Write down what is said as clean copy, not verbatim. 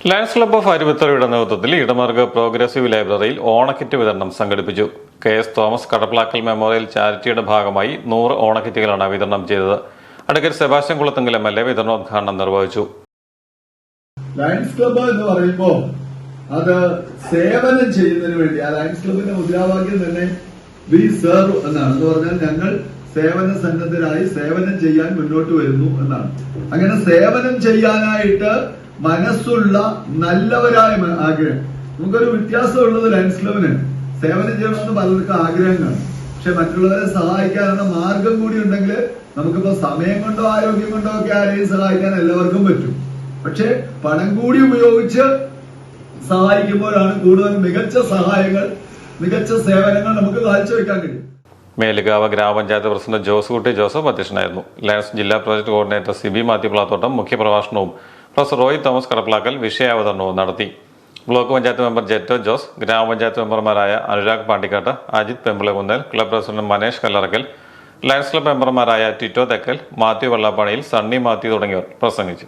Lions club of അരുവിത്തറയുടെ നേതൃത്വത്തിൽ Idamaruku progressive ലൈബ്രറിയിൽ ഓണക്കിറ്റ് വിതരണം സംഘടിപ്പിച്ചു. KS തോമസ് കടപ്ലാക്കൽ മെമ്മോറിയൽ ചാരിറ്റിയുടെ ഭാഗമായി 100 ഓണക്കിറ്റുകളാണ് വിതരണം ചെയ്തത്. അഡ്വക്കേറ്റ് സെബാസ്റ്റ്യൻ കുളത്തുങ്കൽ MLA വിതരണോദ്ഘാടനം നിർവഹിച്ചു. ലയൺസ് ക്ലബ്ബ് എന്ന് പറയുമ്പോൾ അത് സേവനം ചെയ്യുന്നതിന് വേണ്ടി, ആ ലയൺസ് ക്ലബിന്റെ മുദ്രാവാക്യം തന്നെ വി സെർവ് എന്നാണ്. എന്ന് പറഞ്ഞാൽ ഞങ്ങൾ സേവന സന്നദ്ധരായി സേവനം ചെയ്യാൻ മുന്നോട്ട് വരുന്നു എന്നാണ്. അങ്ങനെ സേവനം ചെയ്യാനായിട്ട് മനസ്സുള്ള നല്ലവരായ ആഗ്രഹം. നമുക്കൊരു വ്യത്യാസമുള്ളത് ലയൺസ് ക്ലബിന് സേവനം ചെയ്യണമെന്ന് പലർക്കും ആഗ്രഹങ്ങളാണ്. പക്ഷെ മറ്റുള്ളവരെ സഹായിക്കാനുള്ള മാർഗം കൂടി ഉണ്ടെങ്കിൽ നമുക്കിപ്പോ സമയം കൊണ്ടോ ആരോഗ്യം കൊണ്ടോ ഒക്കെ ആരെയും സഹായിക്കാൻ എല്ലാവർക്കും പറ്റും. പക്ഷെ പണം കൂടി ഉപയോഗിച്ച് സഹായിക്കുമ്പോഴാണ് കൂടുതൽ മികച്ച സഹായങ്ങൾ, മികച്ച സേവനങ്ങൾ നമുക്ക് കാഴ്ചവെക്കാൻ കഴിയും. മേലുകാവ് ഗ്രാമപഞ്ചായത്ത് പ്രസിഡന്റ് ജോസ് കുട്ടി ജോസഫ് അധ്യക്ഷനായിരുന്നു. ലയൺസ് ജില്ലാ പ്രോജക്ട് കോർഡിനേറ്റർ സിബി മാത്യു പ്ലാത്തോട്ടം മുഖ്യപ്രഭാഷണവും പ്രൊഫസർ റോയ് തോമസ് കടപ്ലാക്കൽ വിഷയാവതരണവും നടത്തി. ബ്ലോക്ക് പഞ്ചായത്ത് മെമ്പർ ജെറ്റോ ജോസ്, ഗ്രാമപഞ്ചായത്ത് മെമ്പർമാരായ Anurag Pandikkattu, Ajith Pembilakunnel, club president Manesh Kallarackal, lions club മെമ്പർമാരായ ടിറ്റോ തെക്കൽ, മാത്യു വെള്ളാപ്പണിയിൽ, സണ്ണി മാത്യു തുടങ്ങിയവർ പ്രസംഗിച്ചു.